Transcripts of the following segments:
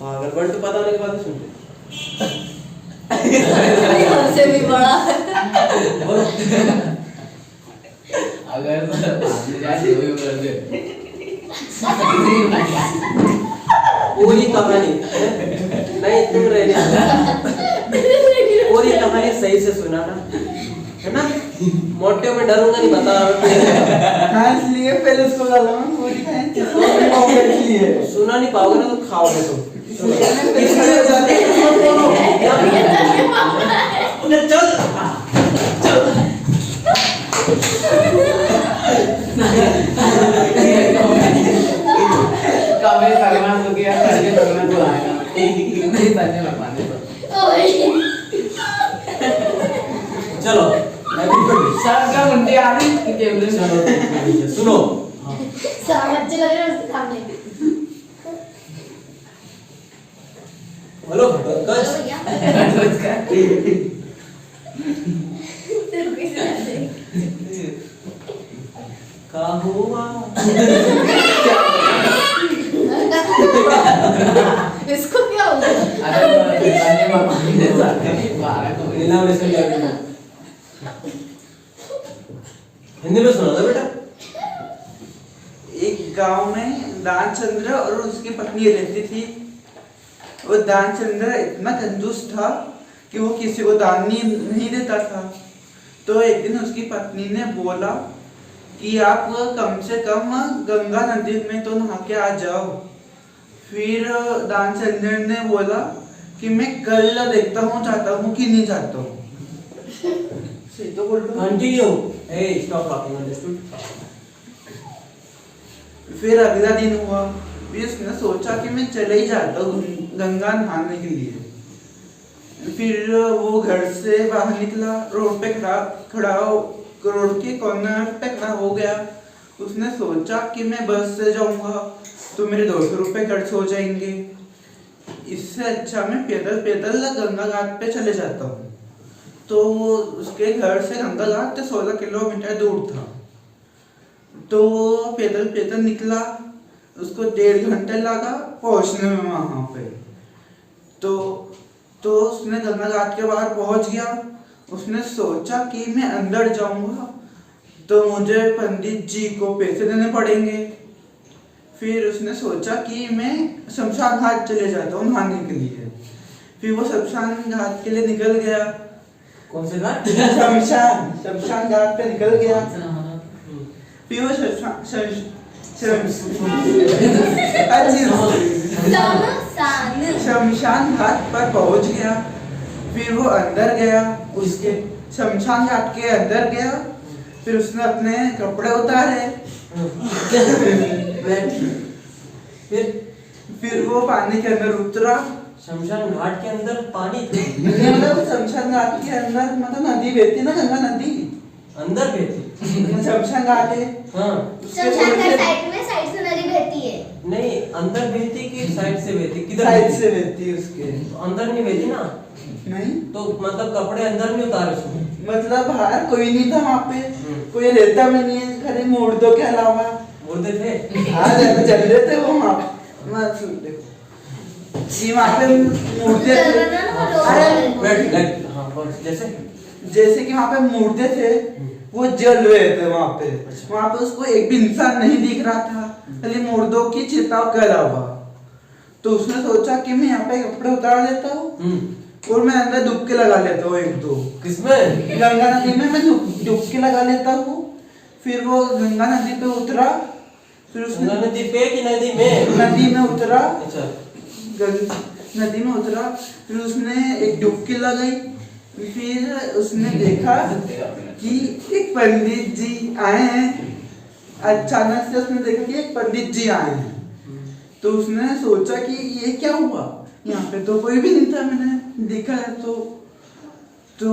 पागल बंटू पता नहीं की बात सुनते हमसे भी बड़ा अगर आदमी जाए वो कर दे पूरी कहानी नहीं तुम रहने पूरी कहानी सही से सुना ना है ना मोटे में डरूंगा नहीं बता हाँ इसलिए पहले उसको डाला मैं पूरी कहानी इसलिए सुना नहीं पाओगे ना तो खाओगे तुम इसलिए जाते चल कभी भगवान को किया करके भगवान को आएगा नहीं बनने भगवान को चलो सबका मुंडे आ रही कि टेबल चलो सुनो समझ लग रहा है उसके सामने हेलो बोलो कच भैया सिर्फ किसी ऐसे का हुआ इसको क्या हो गया अरे बनने भगवान ने साथ बारह को नीला में से हिंदी में सुना था बेटा एक गांव में दानचंद्र और उसकी पत्नी रहती थी। वो दानचंद्र इतना कंजूस था कि वो किसी को दान नहीं देता था। तो एक दिन उसकी पत्नी ने बोला कि आप कम से कम गंगा नदी में तो नहा के आ जाओ। फिर दानचंद्र ने बोला कि मैं कल देखता हूँ जाता हूँ कि नहीं जाता हूँ। सही तो बोल रहा हूँ। कंटिन्यू ए स्टॉप टॉकिंग अंडरस्टूड फिर अगला दिन हुआ। फिर उसने सोचा कि मैं चले ही जाता हूँ गंगा नहाने के लिए। फिर वो घर से बाहर निकला, रोड पे रोड के कॉर्नर पे खड़ा हो गया। उसने सोचा कि मैं बस से जाऊंगा तो मेरे 200 रुपये खर्च हो जाएंगे, इससे अच्छा मैं पैदल पैदल गंगा घाट पे चले जाता हूँ। तो उसके घर से गंगा घाट 16 किलोमीटर दूर था। तो पैदल पैदल निकला, उसको 1.5 घंटे लगा पहुंचने में वहां पे। तो उसने गंगा घाट के बाहर पहुंच गया। उसने सोचा कि मैं अंदर जाऊंगा तो मुझे पंडित जी को पैसे देने पड़ेंगे। फिर उसने सोचा कि मैं शमशान घाट चले जाता हूँ नहाने के लिए। फिर वो शमशान घाट के लिए निकल गया। कौन से घाट शमशान घाट पे निकल गया। फिर वो शमशान घाट पर पहुंच गया। फिर वो अंदर गया, उसके शमशान घाट के अंदर गया। फिर उसने अपने कपड़े उतारे। फिर वो पानी के अंदर उतरा। शमशान घाट के अंदर पानी थे मतलब शमशान घाट के अंदर मतलब नदी बहती ना, गंगा नदी अंदर बहती शमशान घाट है। हाँ शमशान घाट साइड से नदी बहती है। नहीं अंदर बहती कि साइड से बहती किधर साइड से बहती है उसके। अंदर नहीं बहती ना नहीं तो मतलब कपड़े अंदर नहीं उतारे उसमें मतलब बाहर कोई नहीं था वहाँ पे, कोई रहता में नहीं है खाली मुर्दों के अलावा। मुर्दे थे हाँ जब चल रहे थे वो वहाँ सुन देखो जी वहाँ पे मुर्दे थे। अरे वेट हाँ बस जैसे कि वहाँ पे मुर्दे थे वो जल रहे थे वहाँ पे। वहाँ पे उसको एक भी इंसान नहीं दिख रहा था, खाली मुर्दों की चिताओं के अलावा। तो उसने सोचा कि मैं यहाँ पे कपड़े उतार लेता हूँ और मैं अंदर डुबकी लगा लेता हूँ 1-2। किसमें? गंगा नदी में मैं डुबकी लगा लेता हूँ। फिर वो गंगा नदी पे उतरा। फिर उसने नदी पे कि नदी में? नदी में उतरा। अच्छा नदी में उतरा। फिर उसने एक डुबकी लगाई। फिर उसने देखा कि एक पंडित जी आए हैं। अचानक से उसने देखा कि एक पंडित जी आए हैं। तो उसने सोचा कि ये क्या हुआ, यहाँ पे तो कोई भी नहीं था, मैंने देखा है। तो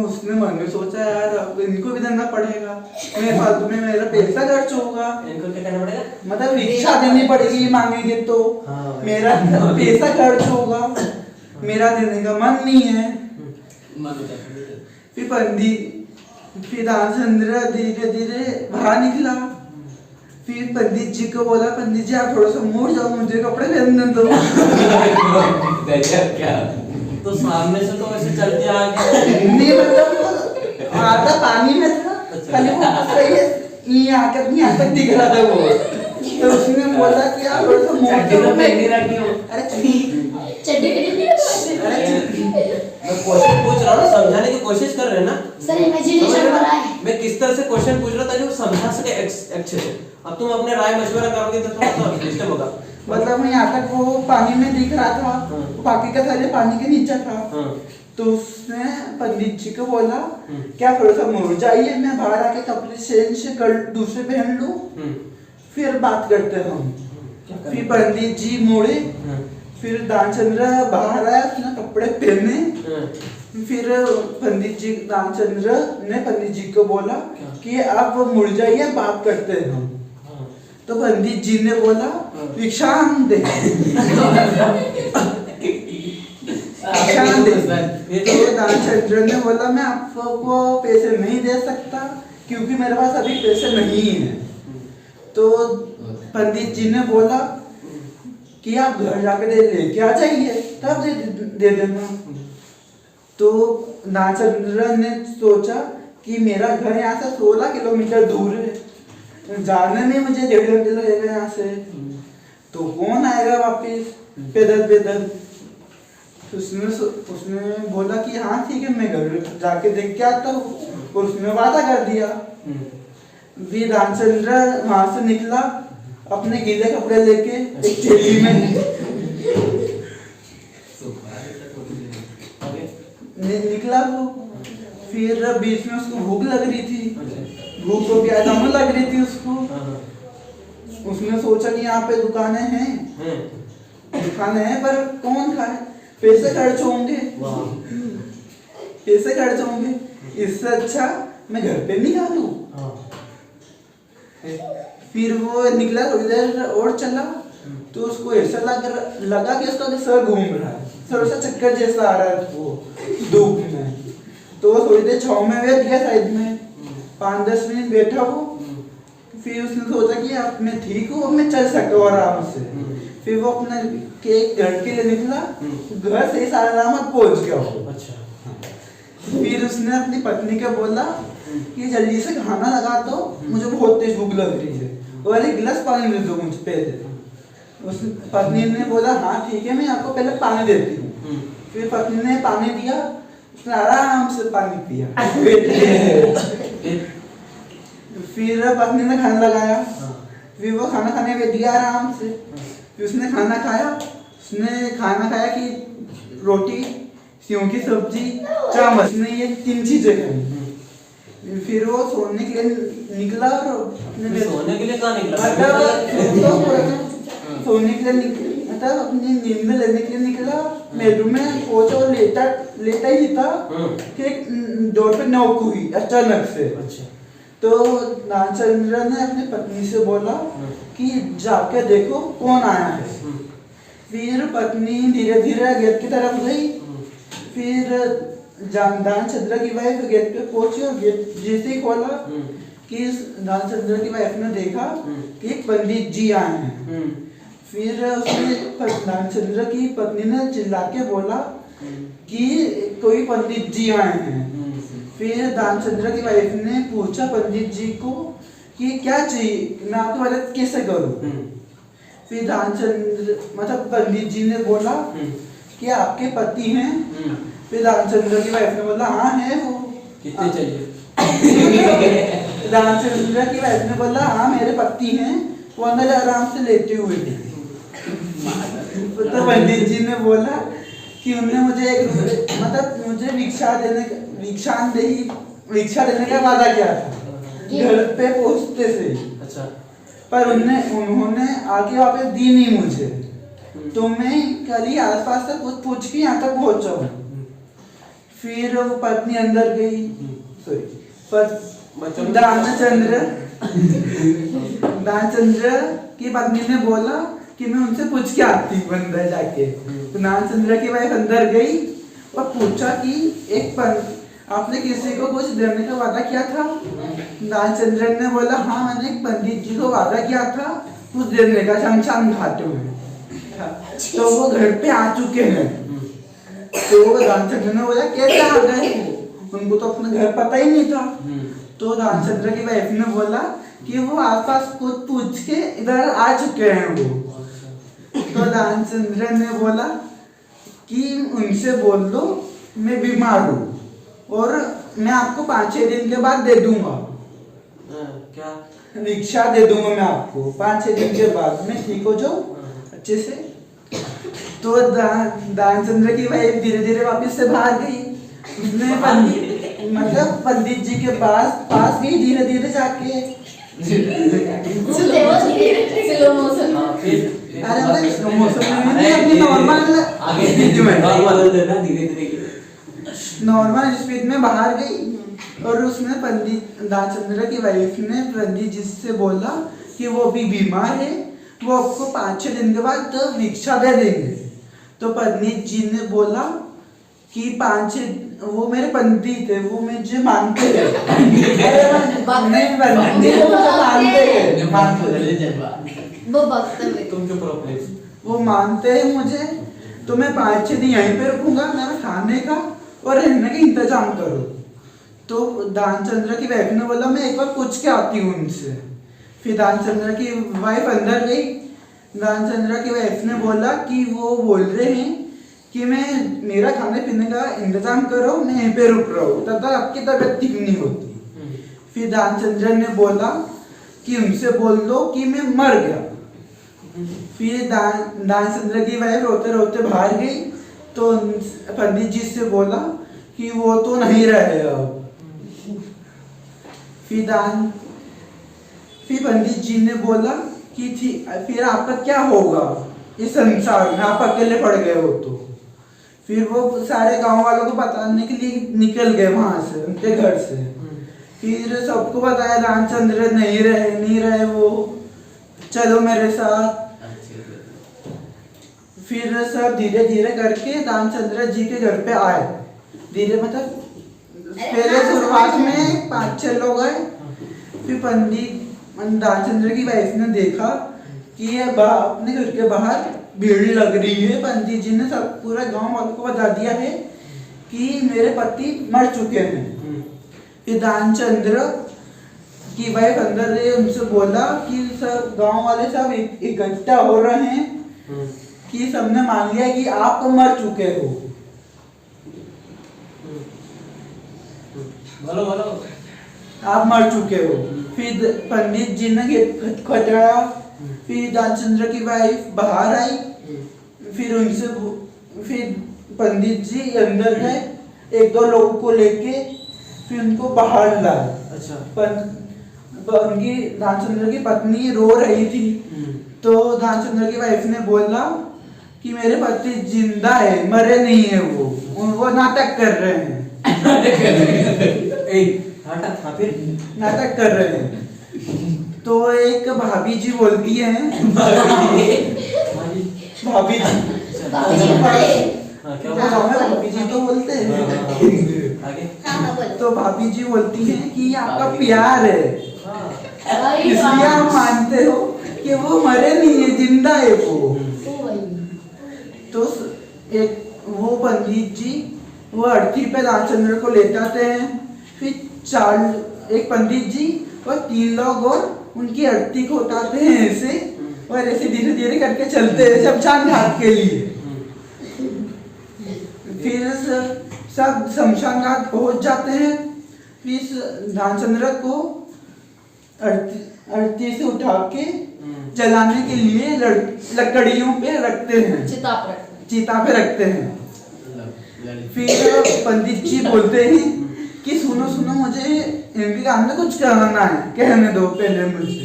उसने मन में सोचा यार अब इनको भी देना पड़ेगा, मैं फालतू में मेरा पैसा खर्च होगा। इनको क्या करना पड़ेगा? मतलब भिक्षा देनी पड़ेगी, मांगेंगे तो हाँ, मेरा पैसा खर्च होगा, मेरा देने का मन नहीं है। फिर दानचंद्र धीरे धीरे बाहर निकला। फिर पंडित जी को बोला, पंडित जी आप थोड़ा सा मुड़ जाओ, मुझे कपड़े पहनने दो। गजब क्या। तो सामने से तो वैसे चलते आ गए। नहीं मतलब आधा पानी में था, खाली वो सही है यहाँ तक दिख रहा था वो। तो उसने बोला कि आप थोड़ा सा मुड़ चड्डी तो जाओ। पहनी रखी हो। अरे मैं क्वेश्चन पूछ रहा हूँ ना, समझाने की कोशिश कर रहे हैं ना। सर इमेजिनेशन हो रहा है। मैं किस तरह से क्वेश्चन पूछ रहा था ताकि वो समझा सके अच्छे से। अब तुम अपने राय मशवरा करोगे तो थोड़ा सा डिस्टर्ब होगा। मतलब यहाँ तक वो पानी में दिख रहा था, बाकी का सारे पानी के नीचे था। तो उसने पंडित जी को बोला क्या थोड़ा सा मुड़ जाइए, मैं बाहर आके कपड़े चेंज कर दूसरे पहन लूं, फिर बात करते हैं हम। फिर पंडित जी मुड़े, फिर दानचंद्र बाहर आया, उसने कपड़े पहने। फिर पंडित जी दानचंद्र ने पंडित जी को बोला कि आप मुड़ जाइए, बात करते हैं हम। तो पंडित जी ने बोला भिक्षाम दे। तो दानचंद्र ने बोला मैं आपको पैसे नहीं दे सकता क्योंकि मेरे पास अभी पैसे नहीं है। तो पंडित जी ने बोला कि आप घर जाकर लेके आ जाइए, तब दे देना। तो दानचंद्र ने सोचा कि मेरा घर यहाँ से 16 किलोमीटर दूर है, जाने में मुझे 1.5 घंटे लगेगा यहाँ से, तो कौन आएगा वापिस पैदल पैदल। उसने बोला कि हाँ ठीक है, मैं घर जाके देख के आता हूँ। उसने वादा कर दिया। भी दानचंद्र वहां से निकला अपने गीले कपड़े लेके एक थैली में निकला वो। फिर बीच में उसको भूख लग रही थी, भूख को प्यास लग रही थी उसको। उसने सोचा कि यहाँ पे दुकानें हैं पर कौन खाए, पैसे खर्च होंगे, पैसे खर्च होंगे, इससे अच्छा मैं घर पे नहीं खा लूं। फिर वो निकला, थोड़ी देर और चला तो उसको ऐसा लगा कि उसका सर घूम रहा है, सर सा चक्कर जैसा आ रहा है वो धूप में। तो वो थोड़ी देर छांव में बैठ गया साइड में, 5-10 मिनट बैठा वो। फिर उसने सोचा कि अब मैं ठीक हूँ, मैं चल सकता हूँ आराम से। फिर वो अपने केक घर के लिए निकला, घर से सलामत पहुंच गया वो। अच्छा। फिर उसने अपनी पत्नी को बोला कि जल्दी से खाना लगा दो, मुझे बहुत तेज भूख लग रही है, और एक गिलास पानी दे दो मुझ पे। उस पत्नी ने बोला हाँ ठीक है, मैं आपको पहले पानी देती हूँ। फिर पत्नी ने पानी दिया, उसने आराम से पानी पिया। फिर पत्नी ने खाना लगाया, फिर वो खाना खाने बैठ गया आराम से। फिर उसने खाना खाया कि रोटी, सेव की सब्जी, चावल, उसने ये 3 चीजें खाई। फिर वो सोने के लिए निकला और सोने के लिए कहाँ निकला? सोने के लिए मतलब अपनी नींद में लेने के लिए निकला। बेडरूम में पहुंचा और लेटा ही था कि डोर पे नॉक हुई अचानक से। अच्छा। तो दानचंद्र ने अपनी पत्नी से बोला कि जाके देखो कौन आया है। फिर पत्नी धीरे धीरे गेट की तरफ गई। फिर दानचंद्र की वाइफ गेट पे पहुंची और गेट जैसे ही खोला कि दानचंद्र की वाइफ ने देखा कि एक पंडित जी आए हैं। फिर उसने दानचंद्र की पत्नी ने चिल्ला के बोला कि कोई पंडित जी आए हैं। फिर दानचंद्र की वाइफ ने पूछा पंडित जी को कि क्या चाहिए, मैं आपकी मदद कैसे करूं। फिर दानचंद्र मतलब पंडित जी ने बोला कि आपके पति हैं। फिर दानचंद्र की वाइफ ने बोला हाँ है वो। कितने चाहिए? दानचंद्र की वाइफ ने बोला हाँ मेरे पति हैं, वो अंदर आराम से लेटे हुए थे। तो पंडित जी ने बोला कि उन्होंने मुझे भिक्षा देने का वादा किया था घर पे पहुंचते से। अच्छा। पर उन्होंने आगे वापस दी नहीं मुझे, तो मैं कल ही आसपास से पूछ के यहाँ तक पहुंचा हूँ। फिर वो पत्नी अंदर गई, दानचंद्र की पत्नी ने बोला कि मैं उनसे पूछ के आती हूँ अंदर जाके। तो दानचंद्र की वाइफ अंदर गई और पूछा कि एक आपने किसी को कुछ देने का वादा किया था? दानचंद्रन ने बोला हाँ, मैंने एक पंडित जी को वादा किया था कुछ देने का शमशान घाट में। तो वो घर पे आ चुके हैं। तो वो दानचंद्र ने बोला कैसे आ गए? उनको तो अपना घर पता ही नहीं था। तो दानचंद्र की वाइफ ने बोला कि वो आसपास कुछ पूछ के इधर आ चुके हैं वो। तो दानचंद्र ने बोला कि उनसे बोल दो मैं बीमार हूँ और मैं आपको 5-6 दिन के बाद दे दूंगा। क्या? रिक्शा दे दूंगा मैं आपको 5-6 दिन के बाद, मैं ठीक हो जाऊँ अच्छे से। तो दानचंद्र की वाइफ धीरे धीरे वापस से भाग गई। उसने पंडित जी के पास गई धीरे धीरे जाके। Slow motion. अरे मतलब स्लो मोशन में नहीं, अपनी नॉर्मल स्पीड में बाहर गई। और उसने दानचंद्र की वाइफ ने पंडित जी से बोला कि वो भी बीमार है, वो आपको 5-6 दिन के बाद तो भिक्षा दे देंगे। तो पंडित जी ने बोला कि 5-6 वो मेरे पंडित है, वो मुझे मानते हैं। वो भक्त है। तुम चुप रहो प्लीज। वो मानते हैं मुझे, तो मैं 5-6 दिन यहीं पे रुकूंगा, मेरा खाने का और रहने का इंतजाम करो। तो दानचंद्र की वाइफ ने बोला मैं एक बार पूछ के आती हूँ उनसे। फिर दानचंद्र की वाइफ अंदर गई। दानचंद्र की वाइफ ने बोला कि वो बोल रहे हैं कि मेरा खाने पीने का इंतजाम करो, मैं यहीं पे रुक रहा हूँ, तब तक आपकी तबीयत ठीक नहीं होती। फिर दानचंद्र ने बोला कि उनसे बोल दो कि मैं मर गया। फिर दानचंद्र की वाइफ रोते रोते बाहर गई। तो पंडित जी से बोला कि वो तो नहीं रहे अब। फिर पंडित जी ने बोला कि फिर आपका क्या होगा इस संसार में, आप अकेले पड़ गए हो। तो फिर वो सारे गांव वालों को बताने के लिए निकल गए वहां से, उनके घर से। फिर सबको बताया रामचंद्र नहीं रहे वो, चलो मेरे साथ। फिर सब धीरे धीरे करके रामचंद्र जी के घर पे आए। धीरे मतलब पहले शुरुआत में 5-6 लोग आए। फिर पंडित रामचंद्र की वाइफ ने देखा कि ये अपने घर के बाहर भीड़ लग रही है। पंडित जी ने सब पूरा गांव वालों को बता दिया है कि मेरे पति मर चुके हैं। फिर दानचंद्र की वाइफ अंदर गई, उनसे बोला कि सब गांव वाले सब इकट्ठा हो रहे हैं कि सबने मान लिया कि आप मर चुके हो। बोलो आप मर चुके हो। फिर पंडित जी ने खटखटाया। फिर दानचंद्र की वाइफ बाहर आई। फिर पंडित जी अंदर गए, 1-2 लोगों को लेके फिर उनको बाहर लाए। अच्छा। उनकी दानचंद्र की पत्नी रो रही थी। तो दानचंद्र की वाइफ ने बोला कि मेरे पति जिंदा है, मरे नहीं है, वो नाटक कर रहे हैं। नाटक कर रहे हैं। तो एक भाभी जी बोलती है, भाभी जी तो बोलते हैं। तो भाभी जी बोलती है कि आपका प्यार है, इसलिए आप मानते हो कि वो मरे नहीं है, जिंदा है वो। तो वो पंडित जी वो अर्थी पे रामचंद्र को ले जाते हैं। फिर एक पंडित जी और 3 लोग और उनकी अर्थी को उठाते हैं ऐसे, और ऐसे धीरे धीरे करके चलते हैं शमशान घाट के लिए। फिर सब शमशान घाट पहुंच जाते हैं। फिर रामचंद्र को अर्थी से उठा के जलाने के लिए लकड़ियों पे रखते हैं, चिता पे रखते हैं। फिर पंडित जी बोलते हैं कि सुनो मुझे इनके काम में कुछ करना है, कहने दो पहले मुझे।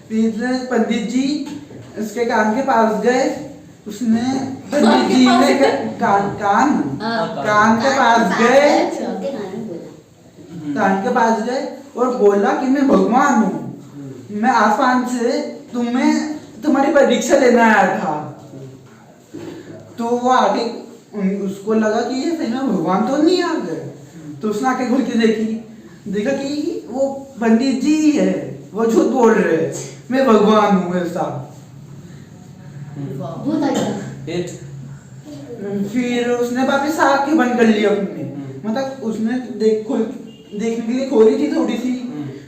फिर पंडित जी उसके कान के पास गए। उसने पंडित जी ने कान के पास गए और बोला कि मैं भगवान हूँ, मैं आसमान से तुम्हारी परीक्षा लेने आया था। तो वो आगे उसको लगा कि ये सही में भगवान तो नहीं आ गए। तो उसने आके खोल के देखा कि वो पंडित जी ही है, वो झूठ बोल रहे हैं, मैं भगवान हूँ ऐसा। भूत आ गया। फिर उसने वापस आके बंद कर लिया अपने, मतलब उसने देखने के लिए खोली थी थोड़ी सी,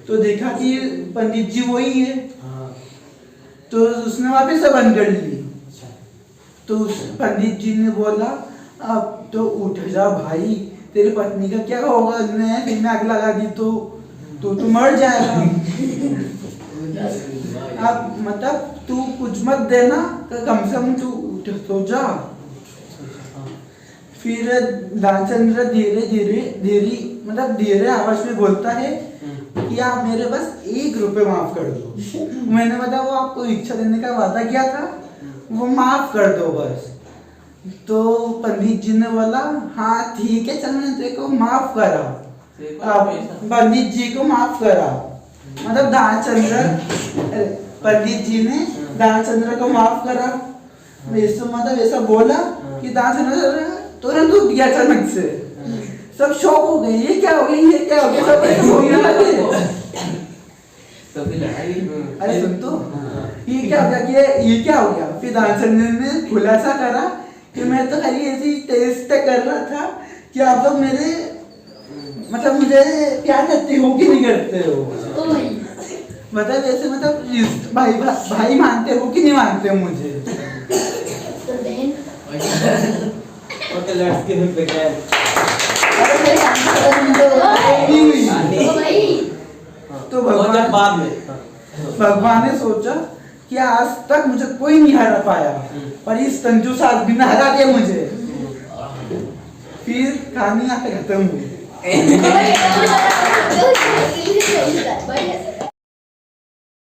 तो देखा कि पंडित जी वही है, तो उसने वापस से बंद कर ली। तो उस पंडित जी ने बोला अब तो उठ जा भाई, तेरी पत्नी का क्या होगा, मैं आग लगा दी तो तू मर जाएगा। अब मतलब तू कुछ मत देना, कम से कम तू उठ तो जा। फिर दानचंद्र धीरे आवाज में बोलता है कि आप मेरे बस 1 रुपए माफ कर दो। मैंने बताया वो आपको इच्छा देने का वादा किया था, वो माफ कर दो बस। तो पंडित जी ने बोला हाँ ठीक है, चल मैंने तेरे को माफ करा। पंडित जी को माफ करा, मतलब पंडित जी ने दानचंद्र को माफ करा। वैसा बोला कि दानचंद्र तुरंत उठ गया अचानक से, सब शॉक हो गए, ये क्या हो गया, सब रोने लगे। अरे सुन तो, ये क्या हो गया। फिर दानचंद्र ने खुलासा करा कि मैं तो खाली ऐसी टेस्ट कर रहा था कि आप लोग मेरे मतलब मुझे प्यार करते हो कि नहीं करते हो, मतलब ऐसे मतलब भाई मानते हो कि नहीं मानते हो मुझे। Okay, let's give him big hand. तो जब बाद में भगवान ने सोचा कि आज तक मुझे कोई नहीं हरा पाया, पर इस कंजूस आदमी ने हरा दिया मुझे। फिर कहानी यहाँ पे खत्म हुई।